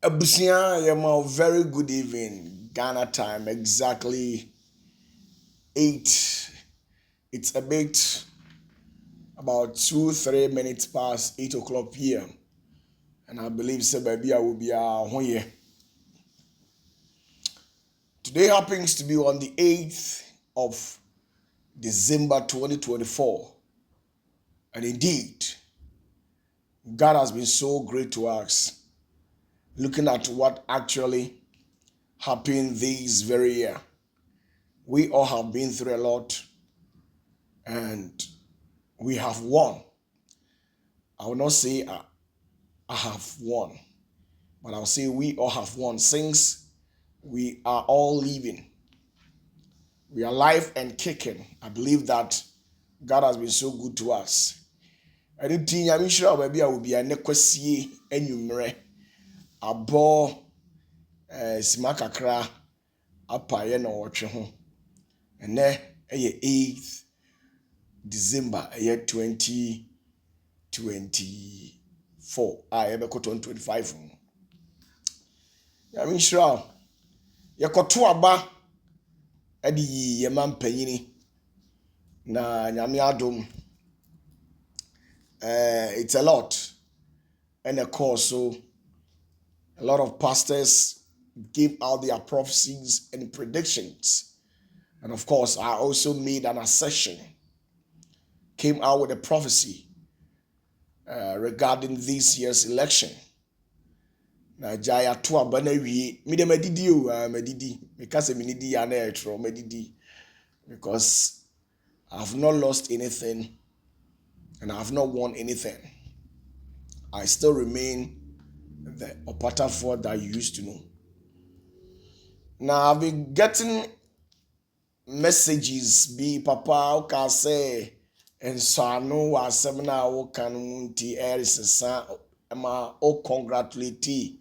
Abusia, Yama, very good evening. Ghana time, exactly 8. It's a bit about 2-3 minutes past 8 o'clock p.m. And I believe so, baby, I will be here. Today happens to be on the 8th of December 2024. And indeed, God has been so great to us. Looking at what actually happened this very year. We all have been through a lot and we have won. I will not say I have won, but I'll say we all have won since we are all living. We are alive and kicking. I believe that God has been so good to us. Anything I'm sure maybe I will be a nekwasi enyumre abo simakakra apaye na otwe ho. Ene eye 8th December eye 2024 yebeko 2025. I'm sure yekoto aba adi yema mpanyini na nyame adom. It's a lot, and of course, so a lot of pastors gave out their prophecies and predictions, and of course, I also made an assertion, came out with a prophecy regarding this year's election. Na jaya to abana wie me de medidi o medidi because me need ya na etro medidi because I have not lost anything and I have not won anything. I still remain the Opatafuor that you used to know. Now I've been getting messages be papa okay say and so I know what seminar can munti erisa ma o congratulate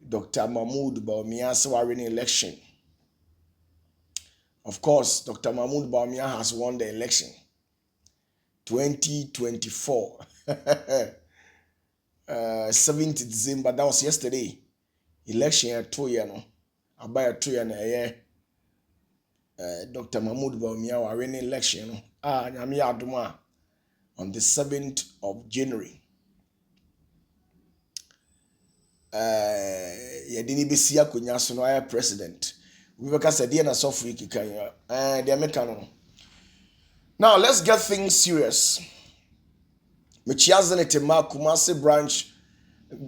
Dr. Bawumia so winning election. Of course, Dr. Bawumia has won the election 2024. 7th December, that was yesterday. Election at 2 years no. About 2 years Dr. Bawumia was winning election no. Nyame adoma on the 7th of January. Yedini besi akonya so no aye president. We beka say dey na so free kikan dey make no. Now let's get things serious. Mechiazenetema Kumasi branch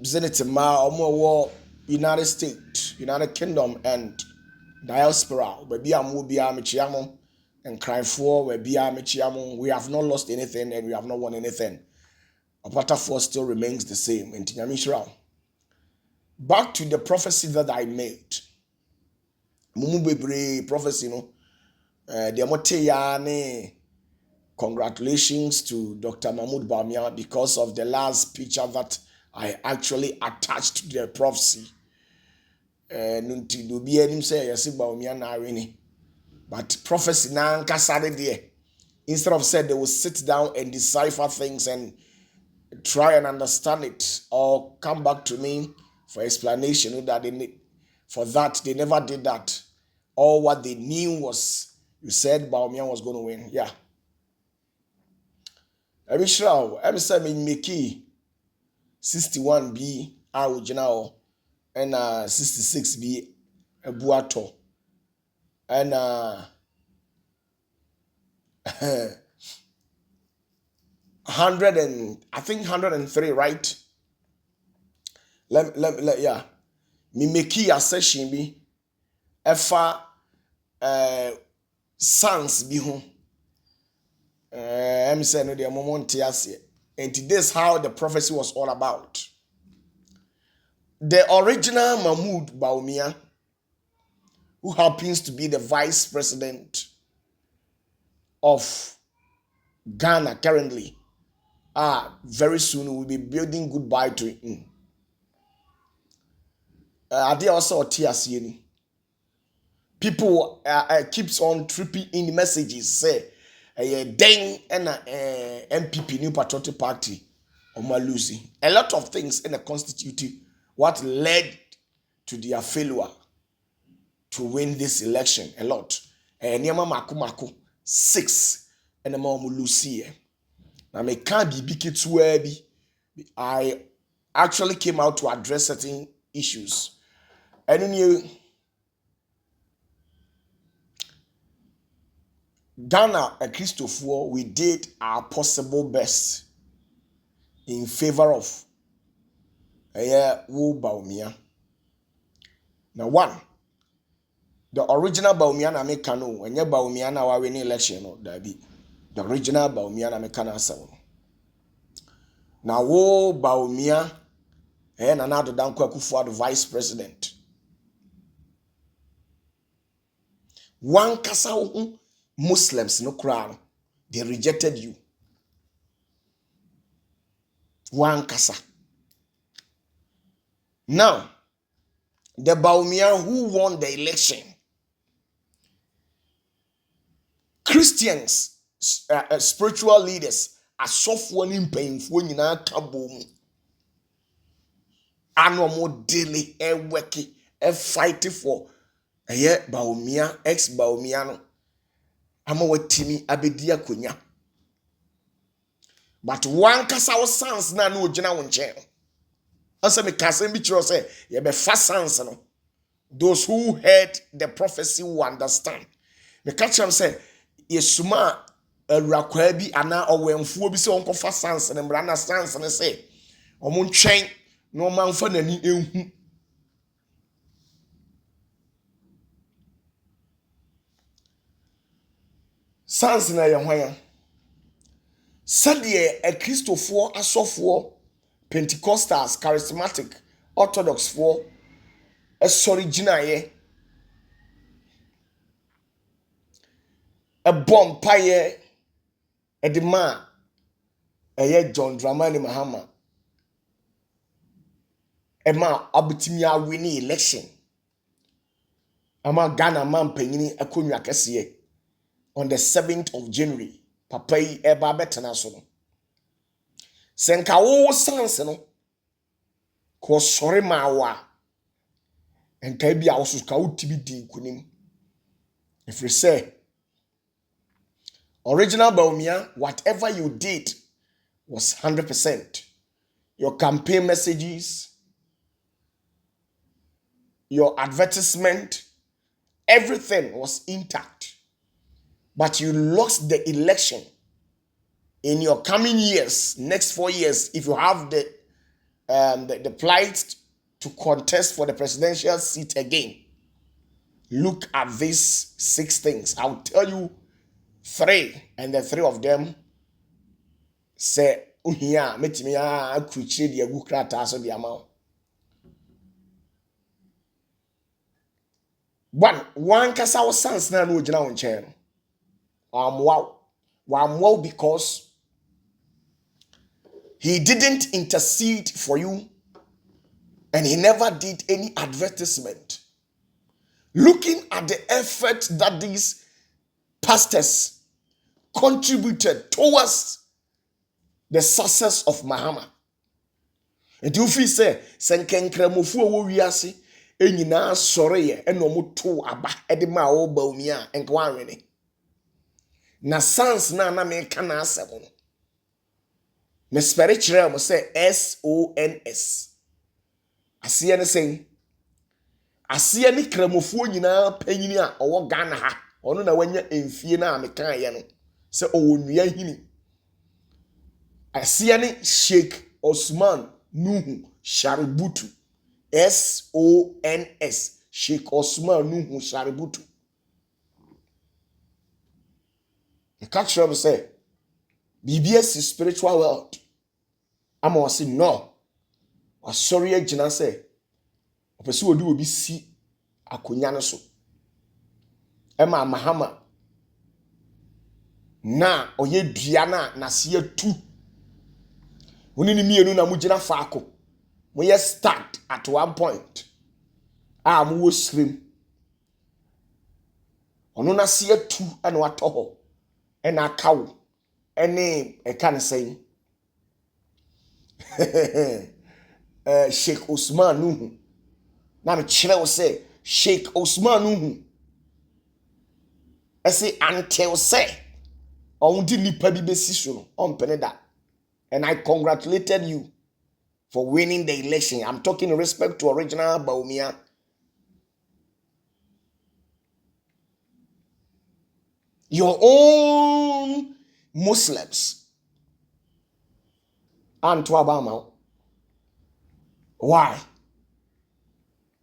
Zenetema omo United States, United Kingdom and diaspora. Baby amobia mechiamo and Opatafuor we bia mechiamo. We have not lost anything and we have not won anything. Opatafuor still remains the same. Back to the prophecy that I made. Mumu bebre prophecy no. Congratulations to Dr. Bawumia because of the last picture that I actually attached to the prophecy. But prophecy na nkasade there. Instead of said they will sit down and decipher things and try and understand it or come back to me for explanation that they need. For that, they never did that. All what they knew was you said Bawumia was going to win. Yeah. I'm sure I'm saying Mickey 61B original and 66B Buato and 100 and I think 103, right? Let yeah. Me Mickey assertion be efa sans bi ho. I'm saying no, the moment and this is how the prophecy was all about. The original Bawumia, who happens to be the vice president of Ghana currently, very soon we'll be building goodbye to him. They also people keeps on tripping in the messages say then and MPP New Patriotic Party or Malusi. A lot of things in the constitution what led to their failure to win this election a lot. And Niama Mako 6 and a mom Lucia. Now me can't be big it I actually came out to address certain issues. And in you Ghana and Opatafuor, we did our possible best in favor of Bawumia. Now one, the original Bawumia na me kano, and Bawumia na wa win election no that be. The original Bawumia na me kana sawo. Now Bawumia and another Danko Akufo the vice president. One kasa Muslims no crown, they rejected you. One kasa. Now, the Bawumia who won the election, Christians, spiritual leaders, asofo ni mpanyimfo nyina ka bom. Anomo daily working, fighting for Bawumia, ex Bawumia no. Ama watimi abedi akonya. But one kasa wo sans na no ogina wo nchen. Asa me kasa bi chiro say ye be fa sans no. Those who heard the prophecy will understand. Me catch am say yesuma awurakwa bi ana owemfuo bi se onko fa sans ne mra na sans ne say omo ntwen no manfa nani ehu. Sans na ye hwan. Sadie a Christofoɔ asɔfoɔ Pentecostals charismatic Orthodox for a sorry ginaye a bomb paye a demand a John Dramani Mahama a ma abitimia winning election ama Ghana man penini akunya kesiye on the 7th of January papai eba betena so no senka wo sans no ko sori mawa enka bia wo so ka utibi din kunim if you say original Bawumia, whatever you did was 100%. Your campaign messages, your advertisement, everything was intact. But you lost the election. In your coming years, next 4 years, if you have the plight to contest for the presidential seat again, look at these 6 things. I'll tell you 3, and the 3 of them say uhia metimi a akuchire de agu krata so de ama. One kasa wo sans na no ogina wo nchen no. Wow because he didn't intercede for you and he never did any advertisement. Looking at the effort that these pastors contributed towards the success of Mahama. And you feel say senkenkramofu wo wiase enyina sore ye eno moto aba edema wo Bawumia enka wanwene. Na sans na me kana asem no. Me spiritual mo say SONS. Asiye ne say asiye ni kramofu nyina panyini a owo Ghana ha. Ono na wanya emfie na me kan ye no. Se owo nua hini. Asiani Sheikh Osman Nuhu Shaributu. SONS. Sheikh Osman Nuhu Shaributu. The catch them say, BBS is spiritual world. I'm going to say, no. I'm sorry, Jina say, a person will be see a kunyanaso. Emma Mahama. Na, oye Diana, na siye tu. Unini mienu na mujina fako. Muye start at one point. Muwo slim. Ono na siye tu ene watoho. Ena kawu. Ene can say. Sheikh Usman Nuhu. na me kyerɛ wo sɛ Sheikh Osman hu ɛsɛ until say ɔn di nipa bi besi so no ɔmpene da. And I congratulated you for winning the election. I'm talking in respect to original Bawumia. Your own Muslims and to Obama. Why?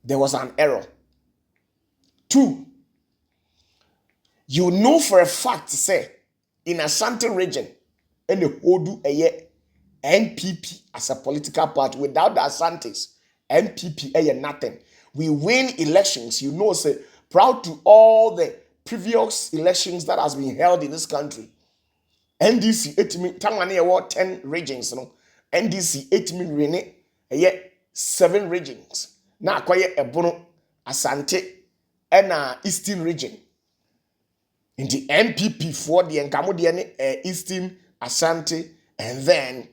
There was an error. 2, you know for a fact, say, in Ashanti region, and the Odu NPP as a political party, without the Asantes, NPP nothing. We win elections, you know, say, proud to all the previous elections that has been held in this country. NDC 10 regions, no. NDC 7 regions. Na akwaye Ebono, Asante, and Eastern region. In the MPP for the Enkamodian Eastern, Asante, and then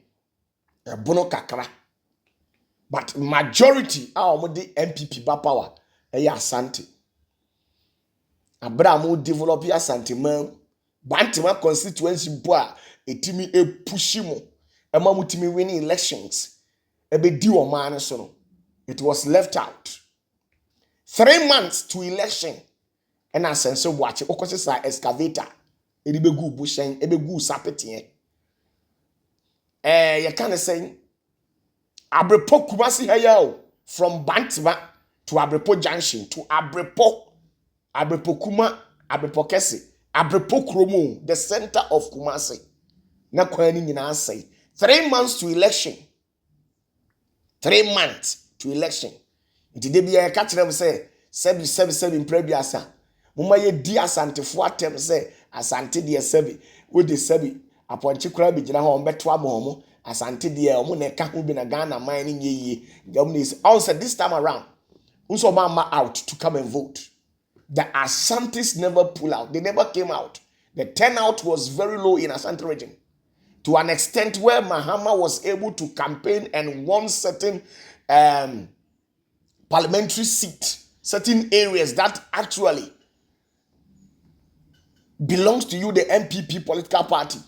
Ebono Kakra. But majority are the MPP ba power, Asante. Abraham develop Asante man. Bantima constituency boa etimi pushimo. Ema mutimi winning elections. Ebe di o man so no. It was left out. 3 months to election. And I sense so watch it. Okose sa excavator. Edi be gu bushen, ebe gu sapetien. You kind say Abrepo Kumasi Hayao from Bantima to Abrepo Junction to Abrepo Kuma, Abrepo Kesi, Abrepo Kromo, the center of Kumasi. Na kwani nyina say 3 months to election. 3 months to election. Nti de bia ka kire say sebi prebiasa. Muma ye di Asante fo atem say Asante de sebi, we de sebi aponche kura bi gina ho mbeto abomo. Asante de omo na ka ho bi na Ghana man ni yeye. Government also this time around. Unso mama out to come and vote. The Asantes never pull out. They never came out. The turnout was very low in Asante region. To an extent where Mahama was able to campaign and won certain parliamentary seat, certain areas that actually belongs to you, the MPP political party.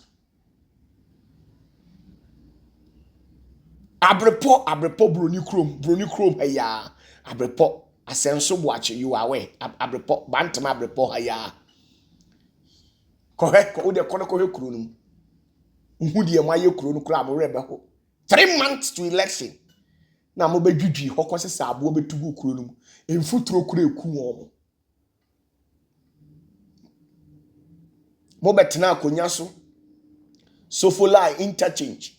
Abrepo broni krom haya. Abrepo asenso buache you away. Abrepo bantama abrepo haya. Correct ko de kono kuro num. Who the maye kuro no kura mo rebe ho. 3 months to election. Na mo be dwidwi hokose sabo be tugu kuro num. Emfuturo kura eku wo. Mo betina akonya so folai interchange.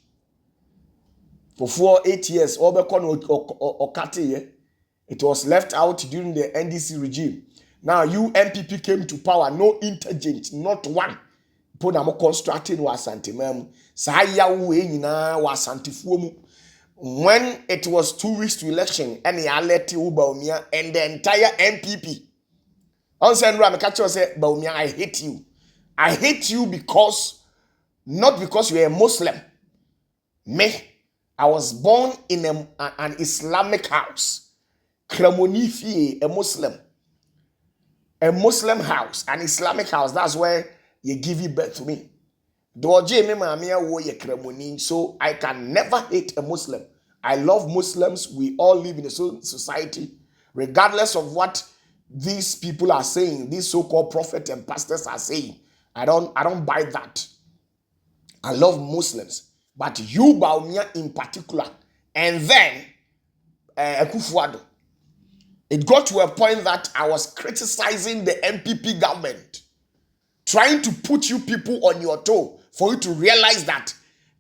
For 8 years, it was left out during the NDC regime. Now, MPP came to power, no interchange, not one. Podamo constructing was Santimem. When it was 2 weeks to election, and Bawumia and the entire MPP. On Sandra Makacho said, Bawumia, I hate you. I hate you because, not because you're a Muslim. Me. I was born in an Islamic house. Kremonifi, a Muslim house, an Islamic house. That's where you give birth to me. So I can never hate a Muslim. I love Muslims. We all live in a society, regardless of what these people are saying, these so-called prophets and pastors are saying. I don't buy that. I love Muslims. But you, Bawumia in particular, and then Akufo-Addo, it got to a point that I was criticizing the MPP government, trying to put you people on your toe for you to realize that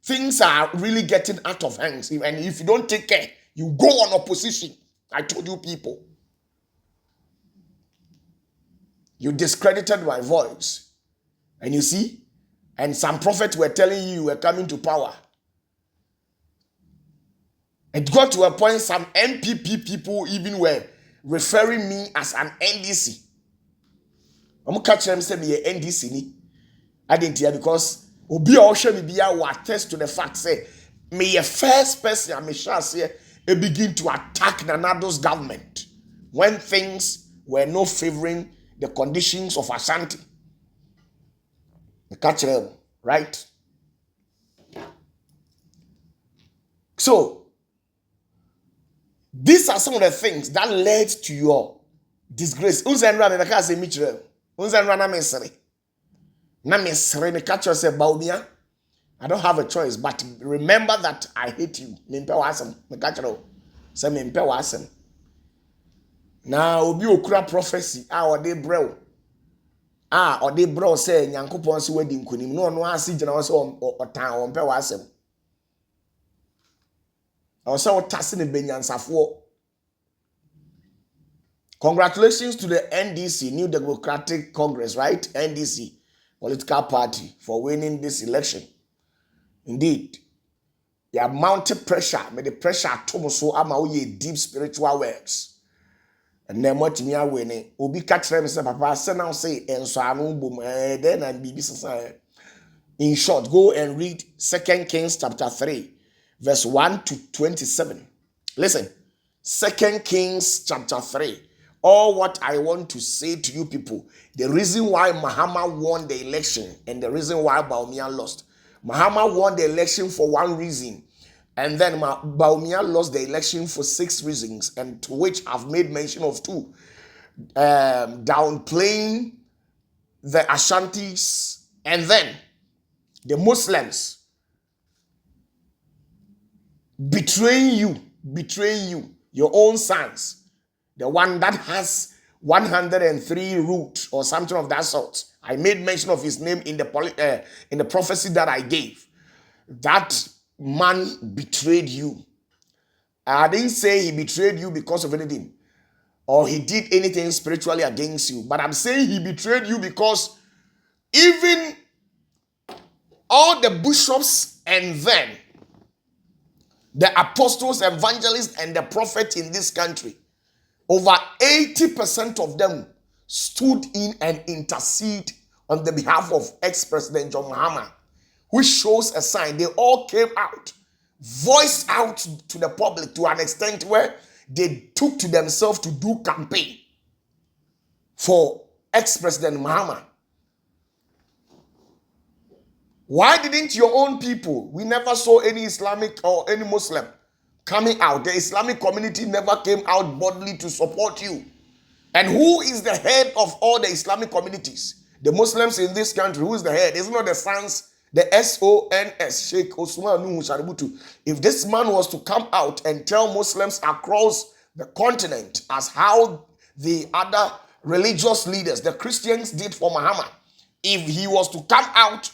things are really getting out of hands. And if you don't take care, you go on opposition. I told you people. You discredited my voice. And you see? And some prophets were telling you were coming to power. It got to a point some MPP people even were referring me as an NDC. I'm catch them say me a NDC ni. I didn't hear because Obi Osha me be will attest to the fact say me a first person I may shall say begin to attack Nanado's government. when things were not favoring the conditions of Ashanti. The culture, right? So these are some of the things that led to your disgrace. Unzenra na ka se michire. Unzenra na mesere. Na mesere ne catch yourself Bawumia. I don't have a choice, but remember that I hate you. Mempe wasem. Me catch you. Say mempe wasem. Na obi okura prophecy ode brew. Ode brew say Nyankopon se wadi nkonim. No no ase gina wo say otan wo mpe wasem. I was so tassing the Benyansafo. Congratulations to the NDC, New Democratic Congress, right? NDC, political party, for winning this election. Indeed, they have mounted pressure, but the pressure to so ama deep spiritual works. And then what me winning, Obi catch them say, Papa, say now say, and so I know boom, then and BBC. In short, go and read 2 Kings chapter 3, verse 1 to 27. Listen, 2 Kings chapter 3. All what I want to say to you people, the reason why Mahama won the election and the reason why Bawumia lost. Mahama won the election for one reason, and then Bawumia lost the election for 6 reasons, and to which I've made mention of 2. Downplaying the Ashantis, and then the Muslims betraying you, your own sons. The one that has 103 root or something of that sort. I made mention of his name in the prophecy that I gave. That man betrayed you. I didn't say he betrayed you because of anything, or he did anything spiritually against you. But I'm saying he betrayed you because even all the bishops and then the apostles, evangelists, and the prophets in this country, over 80% of them stood in and intercede on the behalf of ex-President John Mahama, which shows a sign. They all came out, voiced out to the public to an extent where they took to themselves to do campaign for ex-President Mahama. Why didn't your own people? We never saw any Islamic or any Muslim coming out. The Islamic community never came out boldly to support you. And who is the head of all the Islamic communities? The Muslims in this country. Who is the head? Isn't it the sons, the SONS, Sheikh Osman Nuhu Shaributu? If this man was to come out and tell Muslims across the continent as how the other religious leaders, the Christians, did for Muhammad, if he was to come out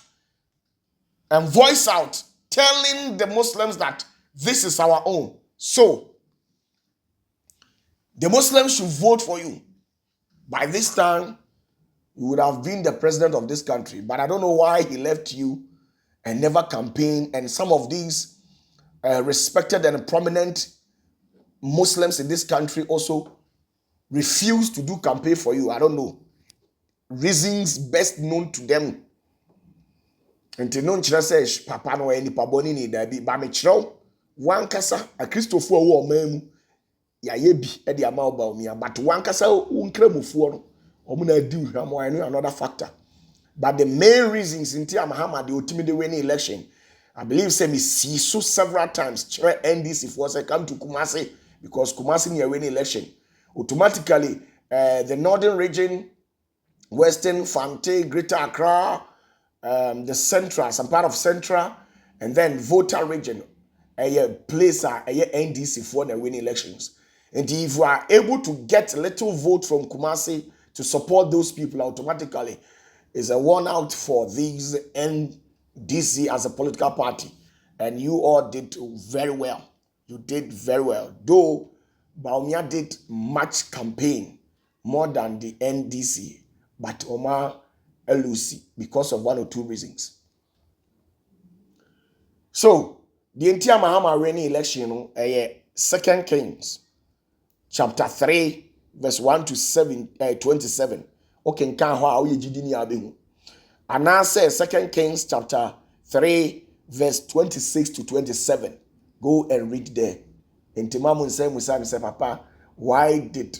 and voice out, telling the Muslims that this is our own, so the Muslims should vote for you, by this time, you would have been the president of this country. But I don't know why he left you and never campaigned. And some of these respected and prominent Muslims in this country also refused to do campaign for you. I don't know. Reasons best known to them. And to know says, Papa no any paboni ni dabi. Ba me chiro one kasa a Christopher wo memu ya yebi e de ama Bawumia. But one kasa unkramufuo no omo na di hwamo another factor. But the main reasons in Tia Mahama the ultimate winning election, I believe say me see so several times chair NDC for say come to Kumasi, because Kumasi near winning election. Automatically the northern region, Western, Fante, Greater Accra, the Central, some part of Central, and then Volta region, a place a NDC for the winning elections. And if you are able to get a little vote from Kumasi to support those people, automatically is a one out for these NDC as a political party. And you all did very well. You did very well. Though Bawumia did much campaign, more than the NDC, but Omar Elusi, because of 1 or 2 reasons. So, the entire Mahama winning election, 2 Kings, chapter 3, verse 1 to 27. Okay, how you jidini abehu. And now says 2 Kings, chapter 3, verse 26 to 27. Go and read there. And Timamun say, Papa, why did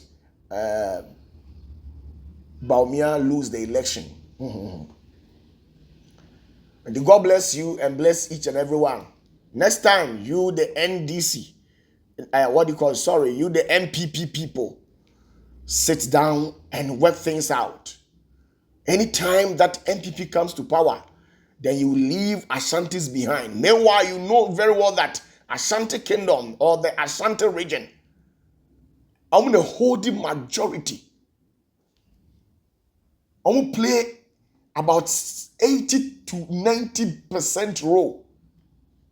Bawumia lose the election. And God bless you and bless each and every one. Next time, you the NDC, what do you call it? Sorry, you the MPP people, sit down and work things out. Anytime that MPP comes to power, then you leave Ashantis behind. Meanwhile, you know very well that Ashanti Kingdom or the Ashanti region, I'm the holding majority. I'm play about 80 to 90% role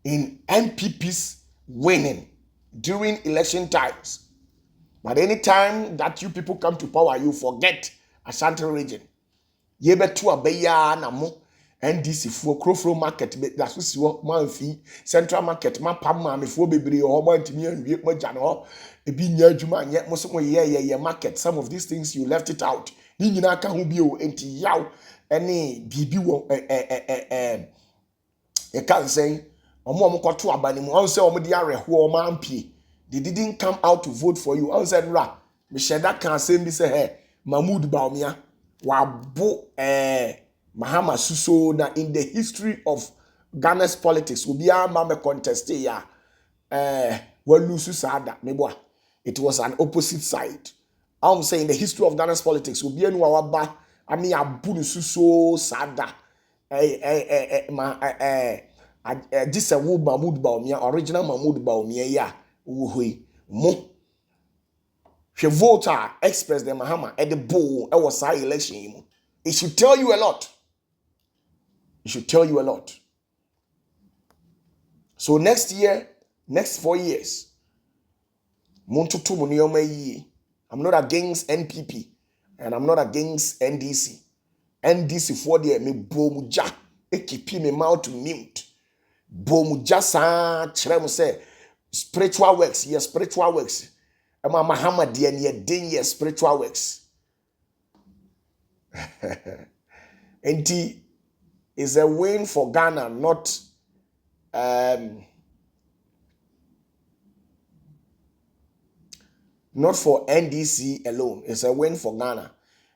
in MPP's winning during election times. But anytime that you people come to power, you forget Ashanti region. Yebetu abeya na mo NDC fo krofro market be da so si wo manfi central market ma pam ma me fo bebre ho ma ntimi anwie ma gya no ebi nya adwuma anye mo so mo ye market. Some of these things you left it out. Ni nyina ka ho bi o enti yaw ene bibi wo you can't say omo koto abani mu on say omo di areho omo ampie. They didn't come out to vote for you. On said ra me sheda kan say bi say hey Mahmoud Bawumia wabo Mahama Suso na in the history of Ghana's politics obi ama me contest ya walusu sada meboa. It was an opposite side. I'm saying in the history of Ghana's politics obi anu waba ami abu Suso sada this a wo Mahmoud Bawumia, original Mahmoud Bawumia ya wo mo hwe voter express the Mahama at the bowl e was election. It should tell you a lot. It should tell you a lot. So next year, next 4 years, I'm not against NPP and I'm not against NDC. NDC for the me bomuja keep me mouth to mute. Bomuja sa chrem say spiritual works, yes, spiritual works. Ama Mahama de ye spiritual works. NT is a win for Ghana, not for NDC alone. It's a win for Ghana.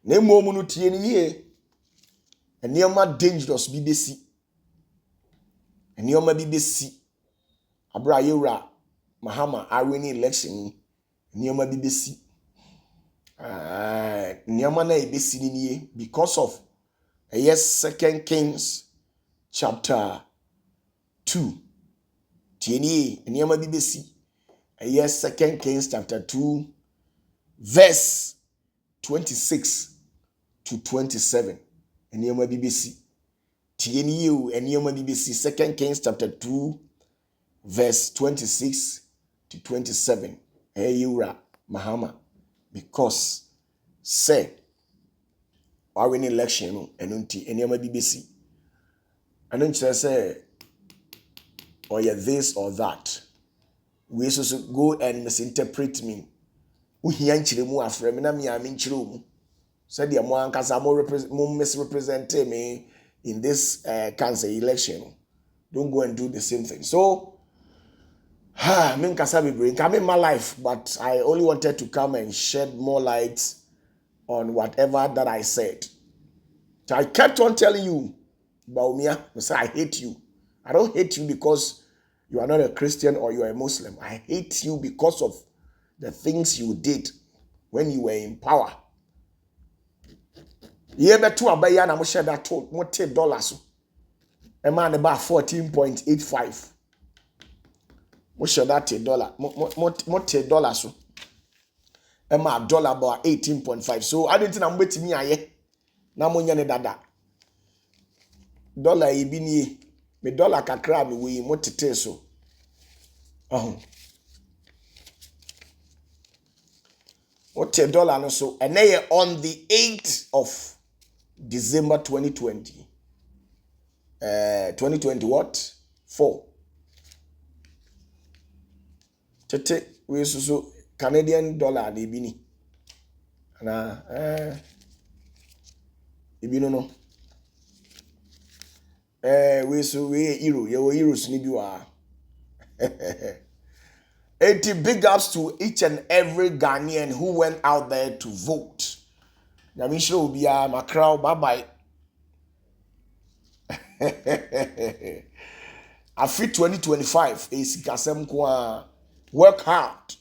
Ne mo munu tie ni ye. Enioma dangerous BBC. Enioma BBC. Abra yura Mahama winning election. Enioma BBC. Enioma na BBC ni ye because of yes, 2 Kings chapter 2. Tieni enioma BBC. Yes, 2 Kings chapter 2 verse 26 to 27. Enioma BBC. Tieni enioma BBC. 2 Kings chapter 2 verse 26 to 27. Eyura Mahama. Because say our winning election enunti enioma BBC. I don't say or yeah this or that. We also go and misinterpret me. Uhia nchire mu afre me na me am nchire mu. Said the mo ankasa mo misrepresent me in this cancer election. Don't go and do the same thing. So me nkasa be brain come in my life, but I only wanted to come and shed more light on whatever that I said. So I kept on telling you, Bawumia, I say I hate you. I don't hate you because you are not a Christian or you are a Muslim. I hate you because of the things you did when you were in power. You ever to abaya na mo share that told mo $10. A man about 14.85. Mo share that $10. Mo $10 so. A man dollar about 18.5. So I didn't think I'm waiting me aye. Na mo nyane dada. Dollar ebi ni me dollar kakra me we mo tete so. What $10 no so and then on the 8th of December 2020. 2020 what? 4. Tete we so Canadian dollar de bi ni. Na ebi no. We so we euro, ye euros ni bi wa. 80 big ups to each and every Ghanaian who went out there to vote. Nyamisha Obia, Macrao, bye bye. Afi 2025 is Kasem Kwa. Work hard.